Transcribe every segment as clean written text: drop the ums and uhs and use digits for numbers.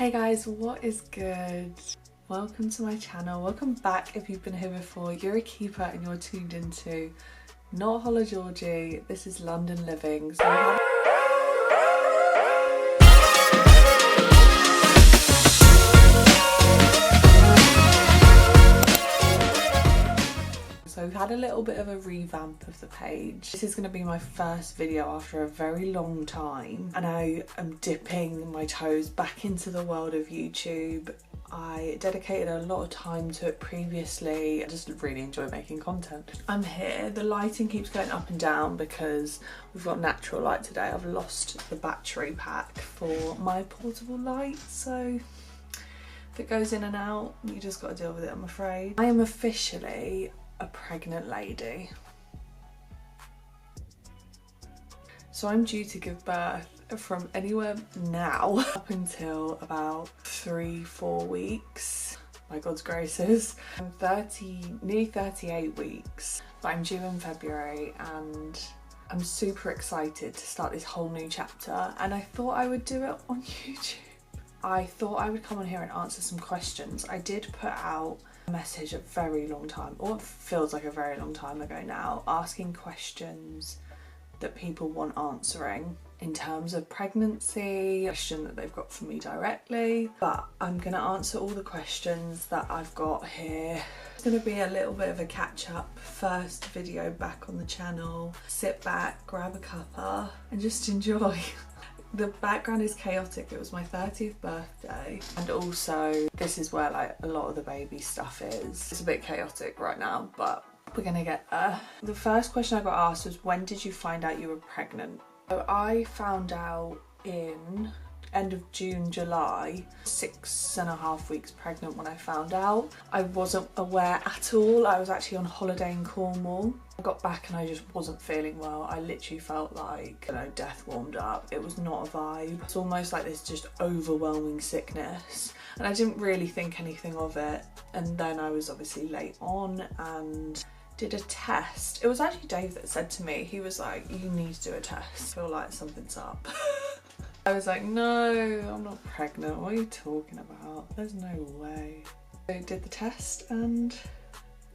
Hey guys, what is good? Welcome to my channel. Welcome back if you've been here before. You're a keeper and you're tuned into not Holla Georgie. This is London Living. So we've had a little bit of a revamp of the page. This is going to be my first video after a very long time, and I am dipping my toes back into the world of YouTube. I dedicated a lot of time to it previously. I just really enjoy making content. I'm here. The lighting keeps going up and down because we've got natural light today. I've lost the battery pack for my portable light, so if it goes in and out, you just got to deal with it, I'm afraid. I am officially a pregnant lady. So I'm due to give birth from anywhere now up until about 3-4 weeks, by God's graces. I'm nearly 38 weeks, but I'm due in February and I'm super excited to start this whole new chapter, and I thought I would do it on YouTube. I thought I would come on here and answer some questions. I did put out a message a very long time, or it feels like a very long time ago now, asking questions that people want answering in terms of pregnancy, a question that they've got for me directly. But I'm going to answer all the questions that I've got here. It's going to be a little bit of a catch-up first video back on the channel. Sit back, grab a cuppa and just enjoy. The background is chaotic. It was my 30th birthday, and also this is where like a lot of the baby stuff is. It's a bit chaotic right now, but we're gonna get there. The first question I got asked was, when did you find out you were pregnant? So I found out in end of June, July, 6.5 weeks pregnant when I found out. I wasn't aware at all. I was actually on holiday in Cornwall. I got back and I just wasn't feeling well. I literally felt like, you know, death warmed up. It was not a vibe. It's almost like this just overwhelming sickness, and I didn't really think anything of it. And then I was obviously late on and did a test. It was actually Dave that said to me, he was like, you need to do a test. I feel like something's up. I was like, no, I'm not pregnant. What are you talking about? There's no way. I did the test and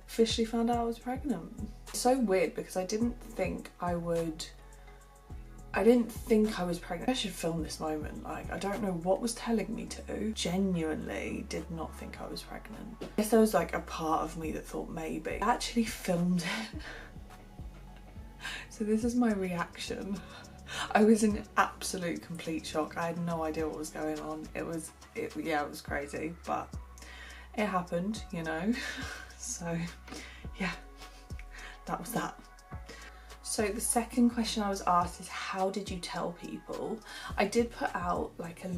officially found out I was pregnant. It's so weird because I didn't think I was pregnant. I should film this moment. Like, I don't know what was telling me to. Genuinely did not think I was pregnant. I guess there was like a part of me that thought maybe. I actually filmed it. So this is my reaction. I was in absolute complete shock. I had no idea what was going on. It was crazy, but it happened, you know. So yeah, that was that. So the second question I was asked is, how did you tell people? I did put out like a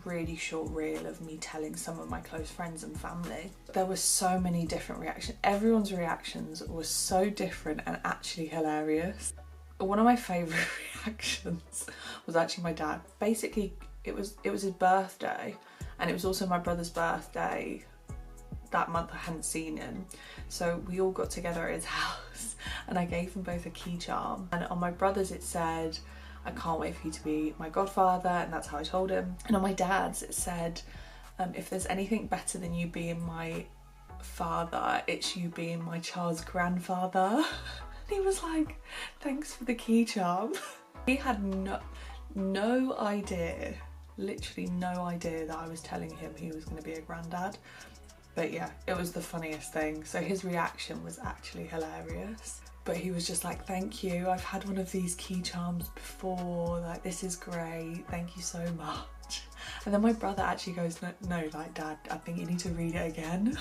really short reel of me telling some of my close friends and family. There were so many different reactions. Everyone's reactions were so different and actually hilarious. One of my favourite reactions was actually my dad. Basically, it was his birthday, and it was also my brother's birthday that month. I hadn't seen him, so we all got together at his house and I gave them both a key charm, and on my brother's it said, I can't wait for you to be my godfather, and that's how I told him. And on my dad's it said, if there's anything better than you being my father, it's you being my child's grandfather. He was like, thanks for the key charm. He had no idea, literally no idea that I was telling him he was going to be a granddad. But yeah, it was the funniest thing. So his reaction was actually hilarious. But he was just like, thank you, I've had one of these key charms before, like, this is great, thank you so much. And then my brother actually goes, no, like, Dad, I think you need to read it again.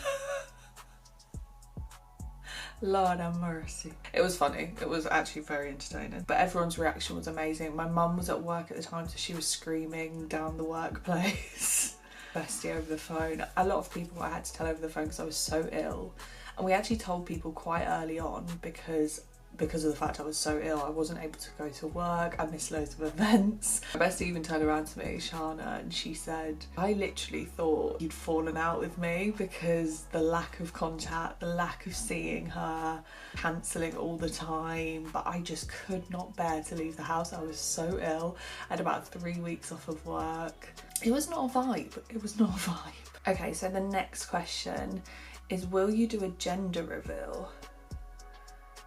Lord have mercy. It was funny. It was actually very entertaining. But everyone's reaction was amazing. My mum was at work at the time, so she was screaming down the workplace. Bestie over the phone. A lot of people I had to tell over the phone because I was so ill. And we actually told people quite early on because of the fact I was so ill. I wasn't able to go to work. I missed loads of events. My bestie even turned around to me, Shana, and she said, I literally thought you'd fallen out with me because the lack of contact, the lack of seeing her, cancelling all the time, but I just could not bear to leave the house. I was so ill. I had about 3 weeks off of work. It was not a vibe. It was not a vibe. Okay, so the next question is, will you do a gender reveal?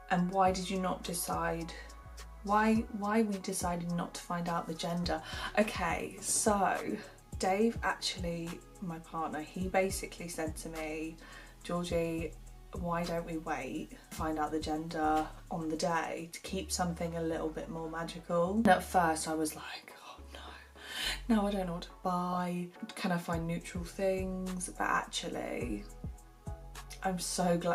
And why did you not decide, why we decided not to find out the gender? Okay, so Dave, actually, my partner, he basically said to me, Georgie, why don't we wait, find out the gender on the day to keep something a little bit more magical? And at first I was like, oh no, now I don't know what to buy. Can I find neutral things? But actually, I'm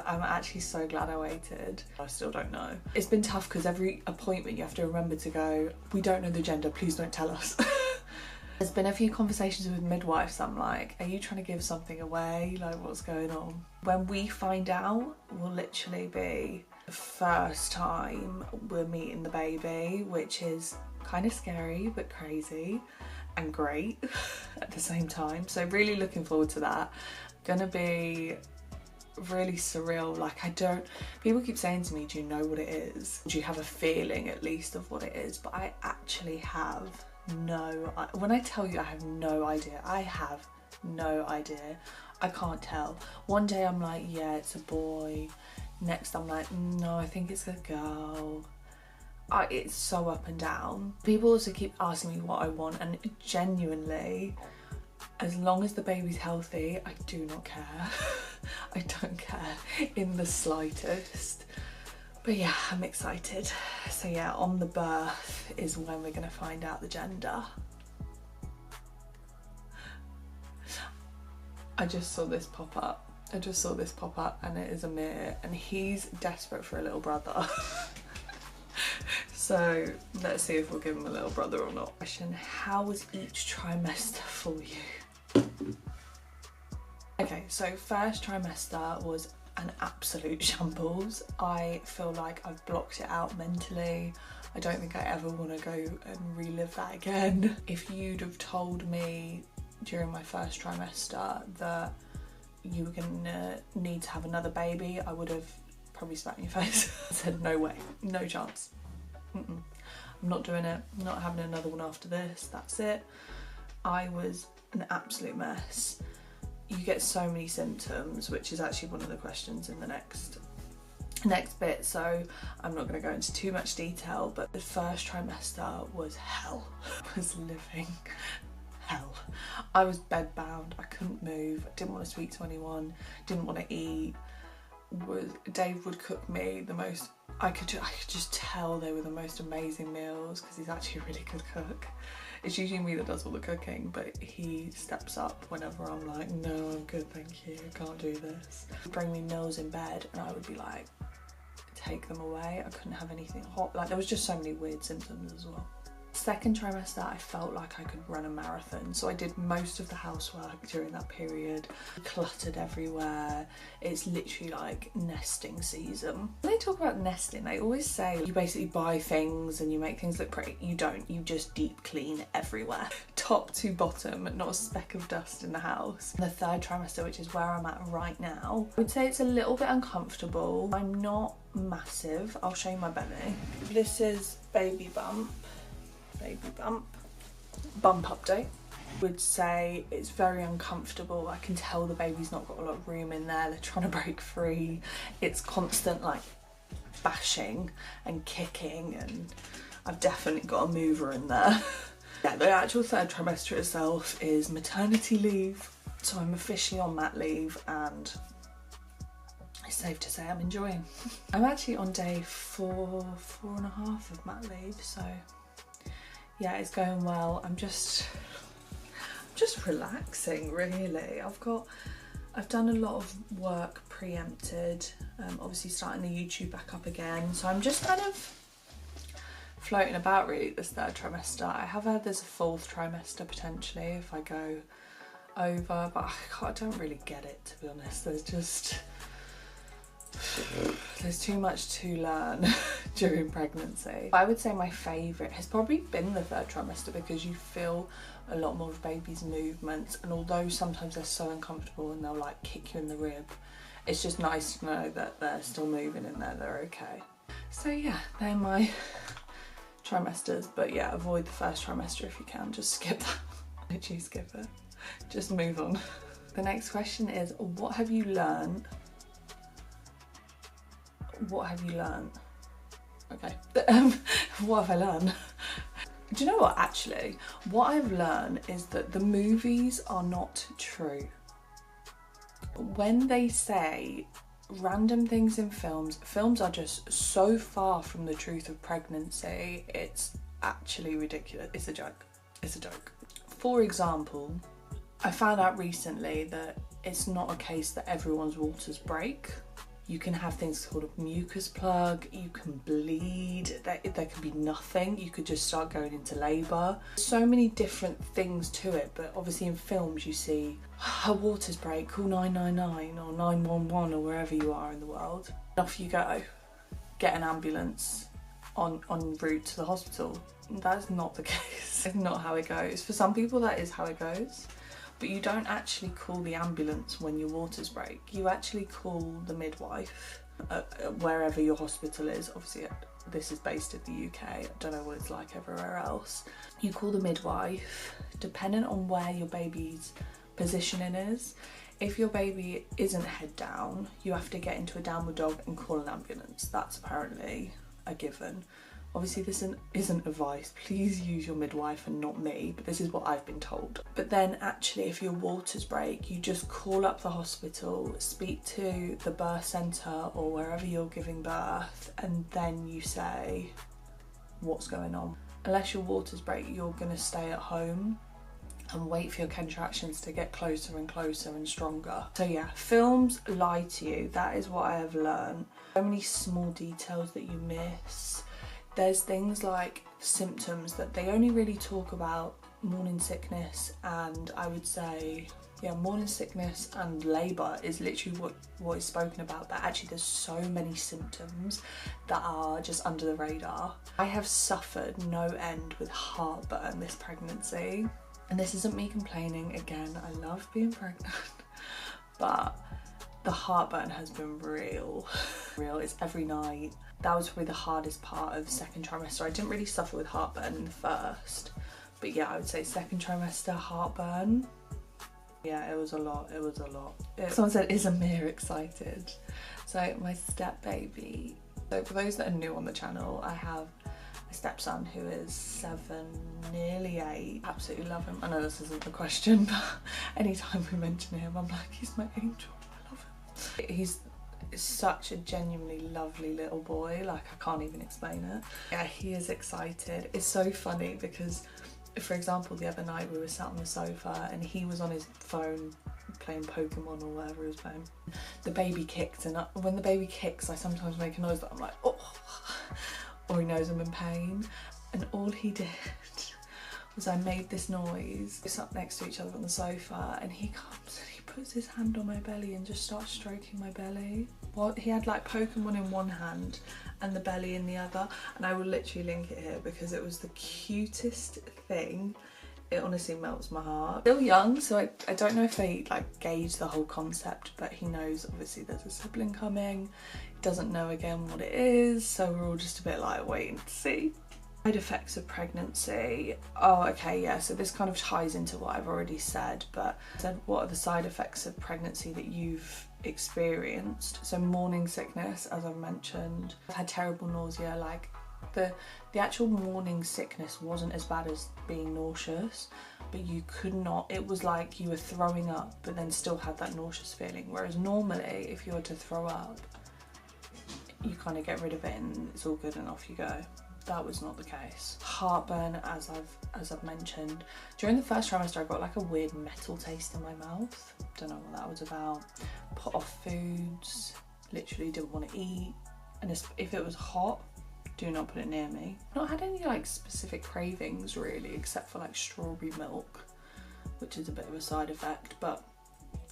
actually so glad I waited. I still don't know. It's been tough because every appointment you have to remember to go, we don't know the gender, please don't tell us. There's been a few conversations with midwives. I'm like, are you trying to give something away? Like, what's going on? When we find out, will literally be the first time we're meeting the baby, which is kind of scary but crazy and great at the same time. So really looking forward to that. Gonna be really surreal. Like, people keep saying to me, do you know what it is? Do you have a feeling at least of what it is? But I actually have when I tell you I have no idea, I have no idea. I can't tell. One day I'm like, yeah, it's a boy. Next I'm like, no, I think it's a girl. It's so up and down. People also keep asking me what I want, and genuinely, as long as the baby's healthy, I do not care. I don't care in the slightest. But yeah, I'm excited. So yeah, on the birth is when we're gonna find out the gender. I just saw this pop up. And it is Amir, and he's desperate for a little brother. So let's see if we'll give him a little brother or not. Question, how was each trimester for you? Okay, so first trimester was an absolute shambles. I feel like I've blocked it out mentally. I don't think I ever want to go and relive that again. If you'd have told me during my first trimester that you were gonna need to have another baby, I would have probably spat in your face. I said, no way, no chance. I'm not doing it. I'm not having another one after this. That's it. I was an absolute mess. You get so many symptoms, which is actually one of the questions in the next bit, so I'm not going to go into too much detail, but the first trimester was hell. I was living hell. I was bedbound, I couldn't move, I didn't want to speak to anyone, didn't want to eat. Dave would cook me the most, I could just tell they were the most amazing meals, because he's actually a really good cook. It's usually me that does all the cooking, but he steps up whenever I'm like, no, I'm good, thank you, I can't do this. He'd bring me meals in bed and I would be like, take them away. I couldn't have anything hot. Like, there was just so many weird symptoms as well. Second trimester, I felt like I could run a marathon, so I did most of the housework during that period. Cluttered everywhere. It's literally like nesting season. When they talk about nesting, they always say you basically buy things and you make things look pretty. You don't, you just deep clean everywhere. Top to bottom, not a speck of dust in the house. The third trimester, which is where I'm at right now, I would say it's a little bit uncomfortable. I'm not massive. I'll show you my belly. This is baby bump. Bump update. Would say it's very uncomfortable. I can tell the baby's not got a lot of room in there. They're trying to break free. It's constant like bashing and kicking, and I've definitely got a mover in there. Yeah, the actual third trimester itself is maternity leave, so I'm officially on mat leave, and it's safe to say I'm enjoying. I'm actually on day four and a half of mat leave, so yeah, it's going well. I'm just relaxing, really. I've done a lot of work preempted, obviously starting the YouTube back up again, so I'm just kind of floating about really this third trimester. I have heard there's a fourth trimester potentially if I go over, but I don't really get it, to be honest. There's too much to learn during pregnancy. I would say my favourite has probably been the third trimester, because you feel a lot more of baby's movements, and although sometimes they're so uncomfortable and they'll like kick you in the rib, it's just nice to know that they're still moving and they're okay. So yeah, they're my trimesters, but yeah, avoid the first trimester if you can, just skip that. Literally skip it. Just move on. The next question is, what have you learned? What have you learned? Okay. What have I learned? Do you know what, actually? What I've learned is that the movies are not true. When they say random things in films, films are just so far from the truth of pregnancy, it's actually ridiculous. It's a joke. It's a joke. For example, I found out recently that it's not a case that everyone's waters break. You can have things called a mucus plug, you can bleed, there can be nothing, you could just start going into labour. So many different things to it, but obviously in films you see, her waters break, call 999 or 911 or wherever you are in the world. Off you go, get an ambulance en route to the hospital. That's not the case. It's not how it goes. For some people that is how it goes. But you don't actually call the ambulance when your waters break. You actually call the midwife wherever your hospital is. Obviously, this is based in the UK. I don't know what it's like everywhere else. You call the midwife, depending on where your baby's positioning is. If your baby isn't head down, you have to get into a downward dog and call an ambulance. That's apparently a given. Obviously this isn't advice, please use your midwife and not me, but this is what I've been told. But then actually if your waters break, you just call up the hospital, speak to the birth centre or wherever you're giving birth, and then you say what's going on. Unless your waters break, you're going to stay at home and wait for your contractions to get closer and closer and stronger. So yeah, films lie to you, that is what I have learned. So many small details that you miss. There's things like symptoms that they only really talk about morning sickness, and I would say, yeah, morning sickness and labour is literally what is spoken about, but actually there's so many symptoms that are just under the radar. I have suffered no end with heartburn this pregnancy, and this isn't me complaining, again, I love being pregnant, but the heartburn has been real. It's every night. That was probably the hardest part of second trimester. I didn't really suffer with heartburn in the first, but yeah, I would say second trimester heartburn. Yeah, it was a lot, it was a lot. Someone said, is Amir excited? So my step baby. So for those that are new on the channel, I have a stepson who is 7, nearly 8. Absolutely love him. I know this isn't the question, but anytime we mention him, I'm like, he's my angel, I love him. He's such a genuinely lovely little boy, like I can't even explain it. Yeah, he is excited. It's so funny because, for example, the other night we were sat on the sofa and he was on his phone playing Pokemon or whatever he was playing. The baby kicked, and when the baby kicks I sometimes make a noise that I'm like, oh, or he knows I'm in pain, and all he did was I made this noise. We sat next to each other on the sofa and he comes and he puts his hand on my belly and just starts stroking my belly. Well, he had like Pokemon in one hand and the belly in the other, and I will literally link it here because it was the cutest thing. It honestly melts my heart. Still young, so I don't know if they like gauge the whole concept, but he knows obviously there's a sibling coming. He doesn't know again what it is, so we're all just a bit like waiting to see. Side effects of pregnancy. Oh, okay, yeah, so this kind of ties into what I've already said, but what are the side effects of pregnancy that you've experienced? So morning sickness, as I've mentioned. I've had terrible nausea. Like the actual morning sickness wasn't as bad as being nauseous, but you could not, it was like you were throwing up but then still had that nauseous feeling, whereas normally if you were to throw up you kind of get rid of it and it's all good and off you go. That was not the case. Heartburn, as I've mentioned. During the first trimester I got like a weird metal taste in my mouth. Don't know what that was about. Put off foods, literally didn't want to eat, and if it was hot, do not put it near me. Not had any like specific cravings really, except for like strawberry milk, which is a bit of a side effect, but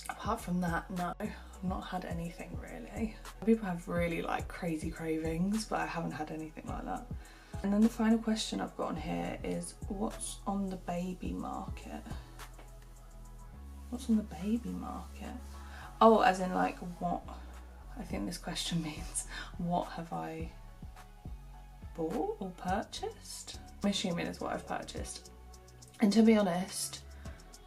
apart from that, no, I've not had anything really. People have really like crazy cravings, but I haven't had anything like that. And then the final question I've got on here is, what's on the baby market? What's on the baby market? Oh, as in like what? I think this question means what have I bought or purchased? I'm assuming it's what I've purchased. And to be honest,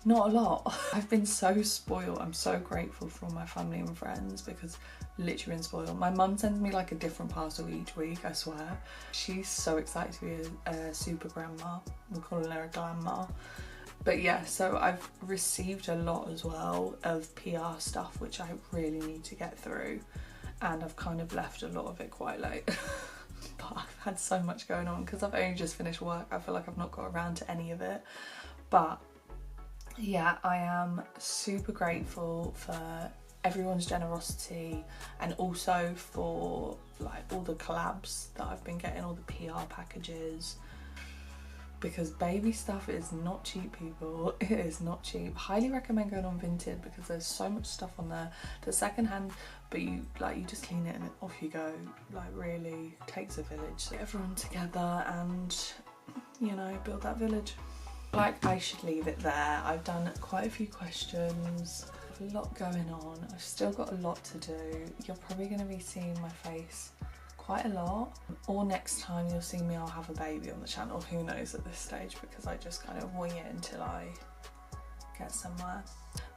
Not a lot. I've been so spoiled. I'm so grateful for all my family and friends because literally been spoiled. My mum sends me like a different parcel each week, I swear. She's so excited to be a super grandma. We're calling her a grandma. But yeah, so I've received a lot as well of PR stuff which I really need to get through, and I've kind of left a lot of it quite late. But I've had so much going on because I've only just finished work. I feel like I've not got around to any of it. But yeah, I am super grateful for everyone's generosity, and also for like all the collabs that I've been getting, all the PR packages, because baby stuff is not cheap, people. It is not cheap. Highly recommend going on Vinted because there's so much stuff on there that's secondhand, but you just clean it and off you go. Like, really takes a village. So everyone together and, you know, build that village. Like, I should leave it there. I've done quite a few questions, a lot going on. I've still got a lot to do. You're probably going to be seeing my face quite a lot, or next time you'll see me, I'll have a baby on the channel. Who knows at this stage, because I just kind of wing it until I get somewhere.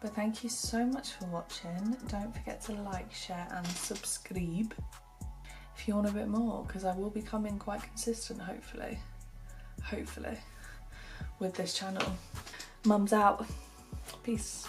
But thank you so much for watching. Don't forget to like, share and subscribe if you want a bit more, because I will be coming quite consistent, hopefully with this channel. Mum's out. Peace.